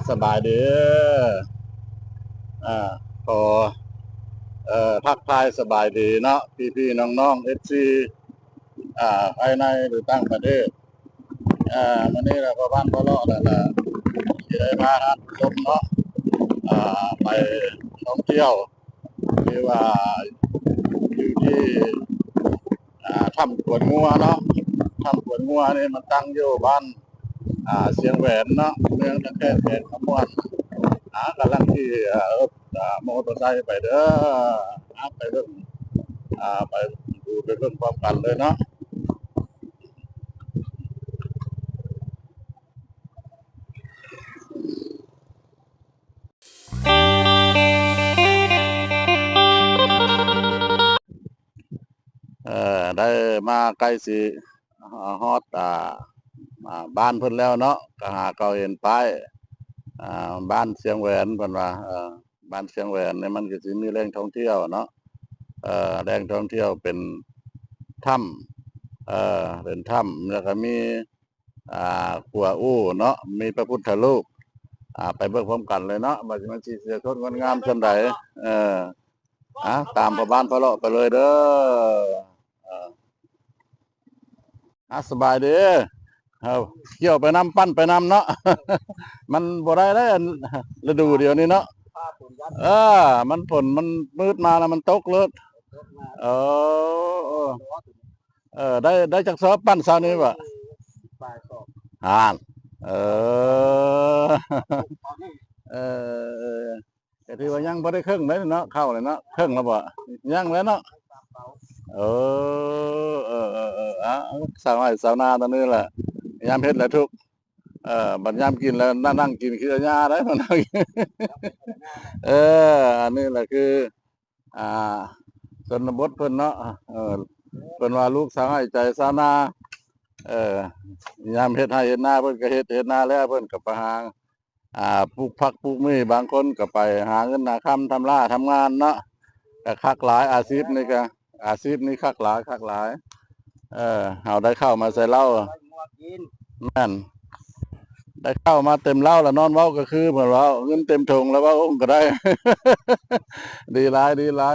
สบายดีอ่าขอทักทายสบายดีเนาะพี่น้องๆFC ภายในหรือต่างประเทศวันนี้เราก็บ้านก็เลาะแล้วล่ะที่ได้พาท่านผู้ชมเนาะไปท่องเที่ยวที่ว่าอยู่ที่ถ้ำกวนงัวเนาะถ้ำกวนงัวนี่มันตั้งอยู่บ้านเสียงแหวนเนาะเมืองตะแคเขตขมวนกำลังที่มอเตอร์ไซค์ไปเด้อไปเบิ่งไปดูไปเบิ่งพร้อมกันเลยเนาะได้มาใกล้สิฮอดบ้านเพิ่นแล้วเนาะก็หาเก่าเห็นป้ายบ้านเสียงแหวนเพิ่นว่าบ้านเสียงแหวนเนี่ยมันก็สิมีแหล่งท่องเที่ยวเนาะแหล่งท่องเที่ยวเป็นถ้ำเป็นถ้ำแล้วก็มีขัวอู้เนาะมีพระพุทธรูปไปเบิ่งพร้อมกันเลยเนาะว่ามันสิเสือสดงดงามส่ำใดเออตามพ่อบ้านพ่อเลาะไปเลยเด้อเออสบายดีเกี่ยวไปน้ำปั้นไปน้ำเนาะมันบ่ได้แล้วฤดูเดียวนี้เนาะเอมันฝนมันมืดมาแล้วมันตกเลยเออได้จักสอบปั้นเช้านี้บ่เออเออก็ถือว่ายังบ่ได้ครึ่งเลยเนาะเข้าเลยเนาะครึ่งแล้วบ่ยังแล้วเนาะเอสาวไร่สาวนาตอนนี้แหละยามเฮ็ดแหละทุกบัดยามกินแล้วนั่งกินคือหญ้าได้มันเออันนี้แหละคืออ่าชนบทเพิ่นเนาะเพิ่นว่าลูกสาวไร่ใจสาวนาเออยามเฮ็ดไร่เฮ็ดนาเพิ่นก็เฮ็ดนาแล้วเพิ่นก็ไปหาปลูกผักปลูกมีบางคนก็ไปหาเงินหาค่ำทำทำงานเนาะก็คักหลายอาชีพนี่ก็อาชีพนี้คักหลายเอาได้เข้ามาใส่เหล้าแม่นได้เข้ามาเต็มเหล้าแล้วนอนเว้าก็คือเหมือนว่าเงินเต็มถุงแล้วเว้าก็ได้ ดีหลาย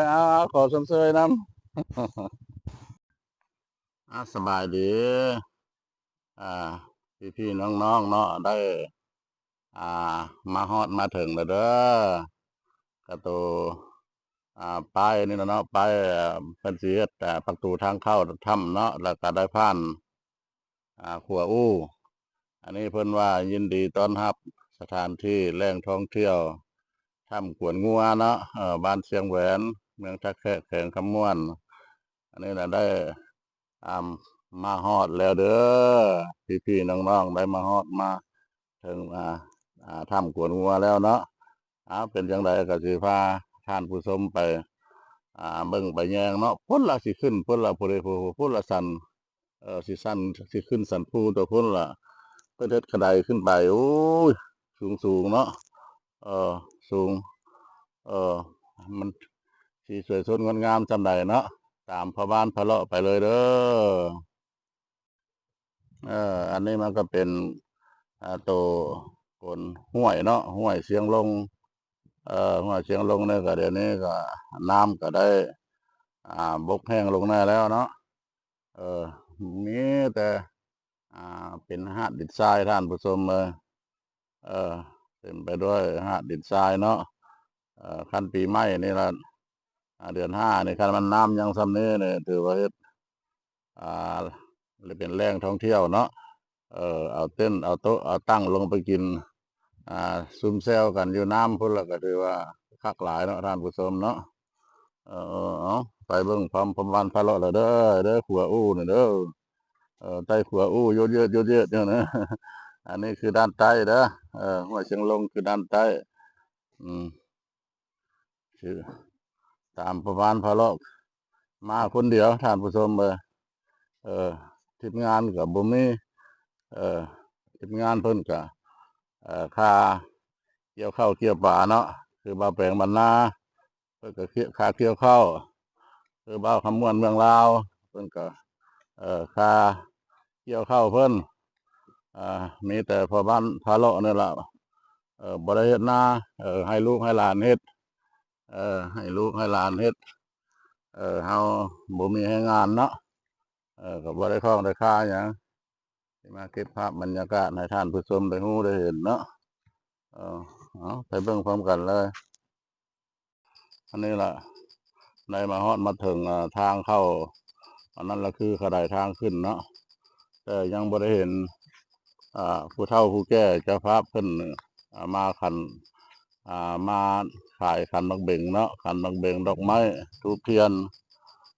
เอาขอชมเชยนำสบายดีอ่าพี่น้องๆเนาะได้อ่ามาฮอดมาถึงแล้วเด้อกระตูป้ายนี่นะเนาะป้ายเพิ่นสิเฮ็ดประตูทางเข้าถ้ำเนาะแล้วก็ได้ผ่านขัวอู้อันนี้เพิ่นว่ายินดีต้อนรับสถานที่แหล่งท่องเที่ยวถ้ำกวนงัวเนาะบ้านเชียงแหวนเมืองตะแคะแขงคำม่วนอันนี้น่ะได้อ่ามาฮอดแล้วเด้อพี่น้องๆได้มาฮอดมาถึงถ้ำกวนงัวแล้วเนาะเป็นจังไดก็สิพาท่านผู้ชมไปเบิ่งไปแยงเนาะพุ่นละสิขึ้นพุ่นละผู้ใดผู้พุ่นละสันสิสั้นสิขึ้นสันภูตัวพุ่นละเพิ่นเฮ็ดกระไดขึ้นไปโอ้ยสูงเนาะเออสูงเออมันสิสวยสดงดงามส่ำใดเนาะตามพ่อบ้านพ่อเลาะไปเลยเด้ออันนี้มันก็เป็นตัวกลห้วยเนาะห้วยเสียงลงห้วยเสียงลงเนี่ยก็เดี๋ยวนี้ก็น้ำก็ได้บกแห้งลงแน่แล้วเนาะเออมีแต่เป็นหาดดินทรายท่านผู้ชมเลยเออเต็มไปด้วยหาดดินทรายเนาะคันปีใหม่นี่ละเดือน5นี่คันมันน้ำยังซ้ำนี้เนี่ยถือว่าเฮ็ดเลยเป็นแหล่งท่องเที่ยวเนาะเอาเต้นเอาโต๊ะเอาตั้งลงไปกินซุมแซวกันอยู่น้ำพุ่นละก็ถือว่าคักหลายเนาะท่านผู้ชมเนาะเอาไปเบิ่งพร้อมวันพะเลาะแล้วเด้อขัวอู้นี่เด้อใต้ขัวอู้โยดเยอะเนี่ยนะอันนี้คือด้านใต้เด้อห้วยเชียงลงคือด้านใต้อืมคือตามประมาณพะเลาะมาคนเดียวท่านผู้ชมเออทีมงานก็บ่มีทีมงานเพิ่นก็ค่าเกี่ยวข้าวเกี่ยวปลาเนาะคือบ่าวแปลงบรรณาเพิ่นก็ค่าเกี่ยวข้าวคือบ่าวคำม่วนเมืองลาวเพิ่นก็ค่าเกี่ยวข้าวเพิ่นมีแต่พ่อบ้านพะเลาะนี่ล่ะ บ่ได้เฮ็ดนาให้ลูกให้หลานเฮ็ดให้ลูกให้หลานเฮ็ดเฮาบ่มีให้งานเนาะก็บ่ได้คล้องได้คาหยังสิมาเก็บภาพบรรยากาศให้ท่านผู้ชมได้รู้ได้เห็นเนาะเออเอาไปเบิ่งพร้อมกันเลยอันนี้ล่ะได้มาฮอดมาถึงทางเข้าอันนั้นละคือเขาได้ทางขึ้นเนาะแต่ยังบ่ได้เห็นผู้เฒ่าผู้แก่เจ้าภาพเพิ่นมาขันมาขายขันบักเบ่งเนาะขันบักเบ่งดอกไม้ธูปเทียน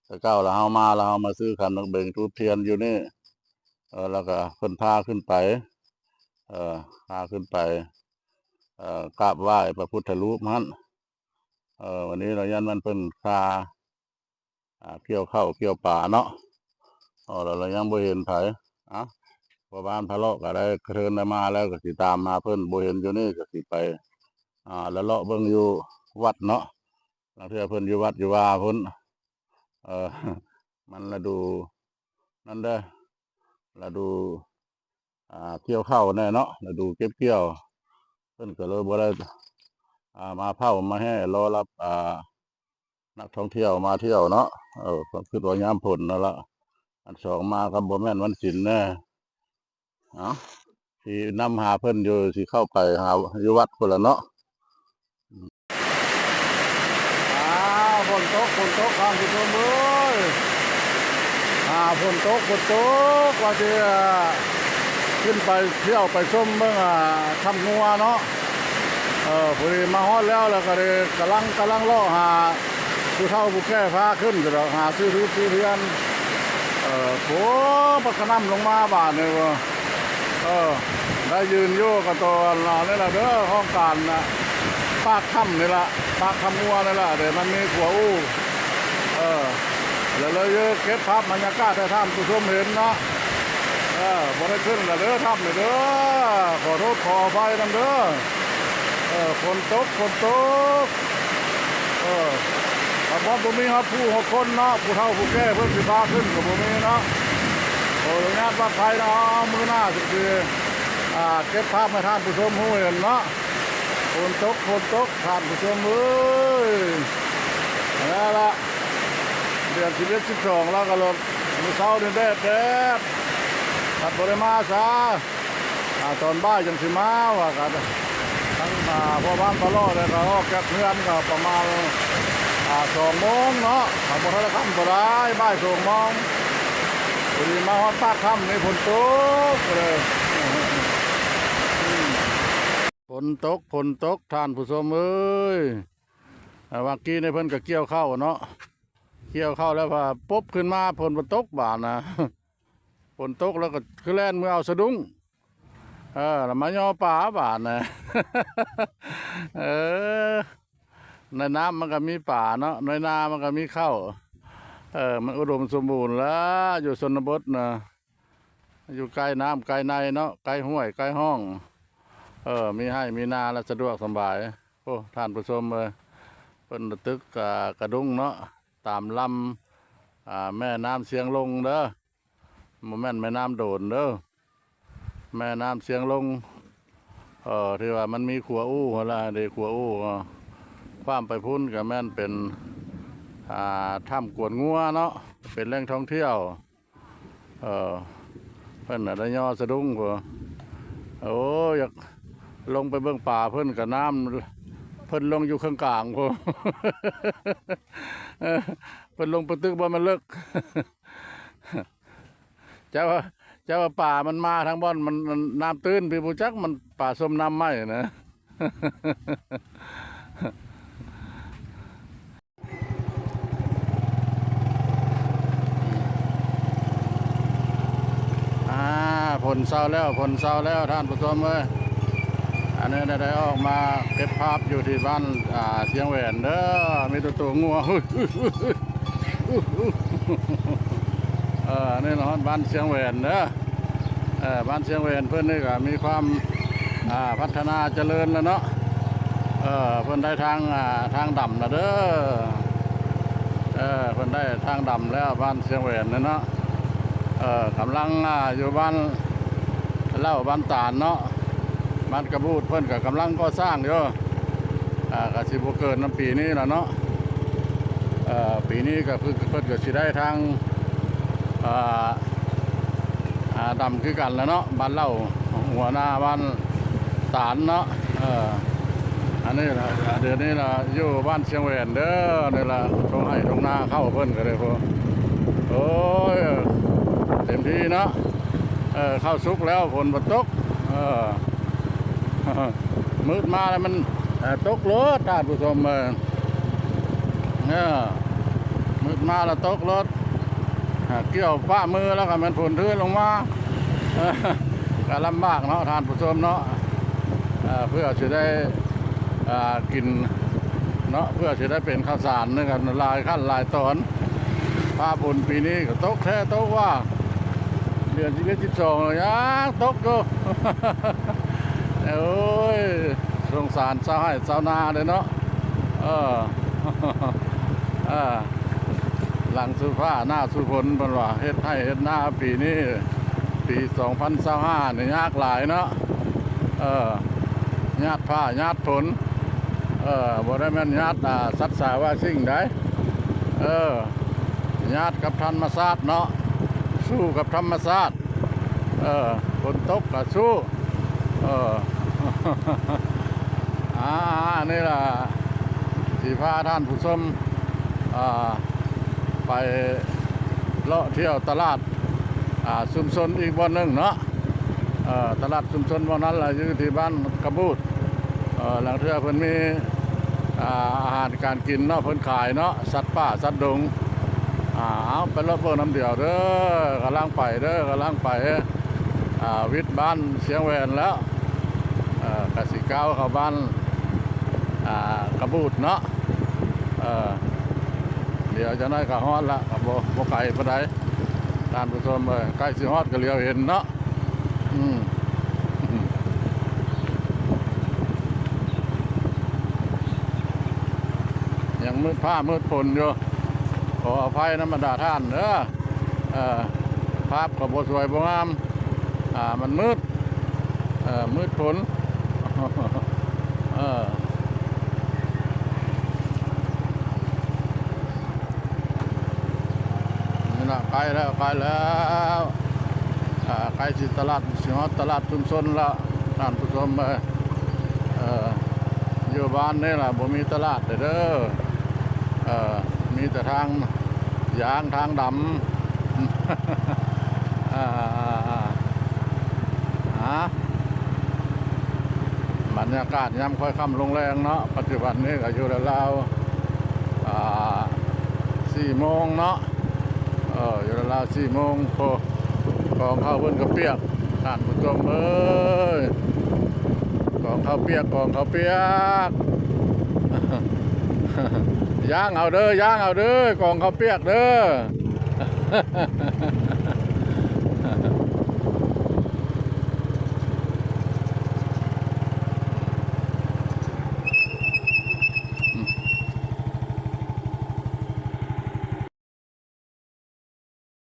แต่เก้าแล้วเฮามาซื้อขันบักเบ่งธูปเทียนอยู่นี่แล้วก็เพิ่นพาขึ้นไปพาขึ้นไปกราบไหว้พระพุทธรูปนั้นวันนี้เรายันมันเพิ่นพาเกี่ยวข้าวเกี่ยวป่าเนาะเรายังบ่เห็นไผพอบ้านพะเลาะก็ได้เชิญได้มาแล้วก็สิตามมาเพิ่นบ่เห็นอยู่นี่ก็สิไปแล้วเลาะเบิ่งอยู่วัดเนาะบางเทื่อเพิ่นอยู่วัดอยู่ว่าเพิ่นมันละดูนั่นเด้อละดูเกี่ยวข้าวแน่เนาะละดูเก็บเกี่ยวเพิ่นก็เลยบ่ได้มาเผามาให้รอรับนักท่องเที่ยวมาเที่ยวเนาะก็คือว่ายามฝนนั่นล่ะอันสองมาก็บ่แม่นวันศีลแน่สินำหาเพิ่นอยู่สิเข้าไปหาอยู่วัดพุ่นล่ะเนาะฝนตกครับผู้ชมเอ้ยฝนตกว่าสิขึ้นไปเที่ยวไปชมเบิ่งทำงัวเนาะพอดีมาฮอดแล้วก็เลยกำลังเลาะหาผู้เฒ่าผู้แก่พาขึ้นก็ดอกหาซื้อรูปซื้อเรือนโหปักน้ำลงมาบาดนี่ว่าได้ยืนอยู่กับตัวนี่ล่ะเด้อห้องการน่ะปากถ้ำนี่ล่ะปากถ้ำงัวนี่ล่ะเดี๋ยวมันมีขัวอู้แล้วเลยเก็บภาพบรรยากาศให้ท่านผู้ชมเห็นเนาะบ่ได้ขึ้นละเด้อถ้ำนี่เด้อขอโทษขออภัยนำเด้อฝนตกแต่ว่าบ่มีครับผู้6คนเนาะผู้เฒ่าผู้แก่เพิ่นสิพาขึ้นก็บ่มีเนาะงานวัดไทยเนาะมื้อหน้าสิคือเก็บภาพให้ท่านผู้ชมรู้เห็นเนาะฝนตกท่านผู้ชมเอ้ยนั่นล่ะเดือน11 12แล้วก็ลดมื้อเช้านี่แดดตัดบ่ได้มาซะตอนบ่ายจังสิมาว่าก็ทั้งพ่อบ้านพะเลาะแล้วก็ออกจากเรือนก็ประมาณ2 โมงเนาะถ้าบ่ทันค่ำบ่ได้บ่าย2 โมงพอดีมาฮอดปากค่ำนี่ฝนตกเลยฝนตกท่านผู้ชมเอ้ยว่ากี้ในเพิ่นก็เกี่ยวข้าวเนาะเกี่ยวข้าวแล้วพอปุ๊บขึ้นมาฝนตกบาดนะฝนตกแล้วก็คือแล่นมือเอาสะดุ้งแล้วมาย่อป่าบาดนะในน้ำมันก็มีป่าเนาะในนามันก็มีข้าวมันอุดมสมบูรณ์แล้วอยู่ชนบทนะอยู่ใกล้น้ำใกล้ในเนาะใกล้ห้วยใกล้ห้องมีให้มีนาแล้วสะดวกสบายโอ้ท่านผู้ชมเป็นตึกกระดุงเนาะตามลำแม่น้ำเสียงลงเด้อโมเมนต์แม่น้ำโดนเด้อแม่น้ำเสียงลงที่ว่ามันมีขัวอู้อะไรเด็กขัวอู้ความไปพุ่นกับแม่นเป็นถ้ำกวนงัวเนาะเป็นแหล่งท่องเที่ยวเพิ่นได้ย่อสะดุ้งพออยากลงไปเบื้องป่าเพิ่นกับน้ำเพิ่นลงอยู่ข้างกลางพอเพิ่นลงไปตึกบ่มันเลิกเจ้าว่าป่ามันมาทางบ่อนมันน้ำตื้นพี่ผู้จักมันป่าส้มน้ำไหมนะผลเศร้าแล้วท่านผู้ชมเอ้ยอันนี้ได้ออกมาเก็บภาพอยู่ที่บ้านเชียงแหวนเด้อมีตัวงัวนี่เนาะบ้านเชียงแหวนเด้อบ้านเชียงแหวนเพื่อนนี่ก็มีความพัฒนาเจริญแล้วเนาะเพื่อนได้ทางดำนะเด้อเพื่อนได้ทางดำแล้วบ้านเชียงแหวนเนาะกำลังอยู่บ้านเล่าบ้านตาลเนาะ บ้านกระบูดเพิ่นก็กำลังก่อสร้างอยู่ก็สิบ่เกินน้ำปีนี้ล่ะเนาะปีนี้ก็เพิ่นก็สิได้ทางดำคือกันแล้วเนาะบ้านเล่าหัวหน้าบ้านตานเนาะอันนี้นะเดือนนี้นะอยู่บ้านเชียงแหวนเด้อนี่ละตรงให้ตรงหน้าเข้าเพิ่นก็เลยพอโอ้ยเต็มที่เนาะเข้าซุกแล้วฝนบ่ตกมืดมาแล้วมันตกรถท่านผู้ชมมืดมาแล้วตกรถเกี่ยวฝ้ามือแล้วก็มันฝนทื่นลงมาก็ลำบากเนาะท่านผู้ชมเนาะเพื่อจะได้กินเนาะเพื่อจะได้เป็นข้าวสารนึกกันลายขั้นลายตอนผ้าบุญปีนี้ก็ตกแท้ตกว่าเดือน12เลยยังตกก็โอ้ยสงสารชาวไร่ชาวนาเลยเนาะหลังสุฟ้าหน้าสุฝนเป็นว่าเฮ็ดให้เฮ็ดหน้าปีนี้ปี2025เนี่ยยากหลายเนาะญาติผ้าญาติผลบ่ได้แม่นญาติสัตว์สาว่าสิ่งใดญาติกับธรรมชาติเนาะสู้กับธรรมชาติฝนตกก็สู้นี่ล่ะสิพาท่านผู้ชมไปเลาะเที่ยวตลาดชุมชนอีกวันหนึ่งเนาะตลาดชุมชนวันนั้นแหละอยู่ที่บ้านกระบูดหลังเทื่อเพิ่นมีอาหารการกินเนาะเพิ่นขายเนาะสัตว์ป่าสัตว์ดงเอาไปรถเบิ่งน้ำเดียวเด้อกำลังไปเด้อกำลังไปวิทย์บ้านเชียงแหวนแล้วกสิก้าวเข้าบ้านกระบูดเนาะเดี๋ยวจะได้กระฮอดละบ่ไก่ปานใดท่านผู้ชมใกล้สิฮอดก็เลี้ยวเห็นเนาะยังมืดผ้ามืดฝนอยู่ขออภัยน้ำบรรดาท่านเด้อภาพก็บ่สวยบ่งามมันมืดมืดฝนนี่นะใกล้แล้วใกล้แล้วใกล้สิตลาดสิฮอดตลาดชุมชนละท่านผู้ชมอยู่บ้านนี่แหละบ่มีตลาดเด้อมีแต่ทางยางทางดำบรรยากาศยามค่อยค่ำลงแรงเนาะปัจจุบันนี้ก็อยู่ราว4 โมงเนาะอยู่ราว4 โมงพอกองข้าวเพิ่นก็เปียกท่านผู้ชมกองข้าวเปียกกองข้าวเปียกย่างเอาเด้อย่างเอาเด้อกองข้าวเปียกเด้อ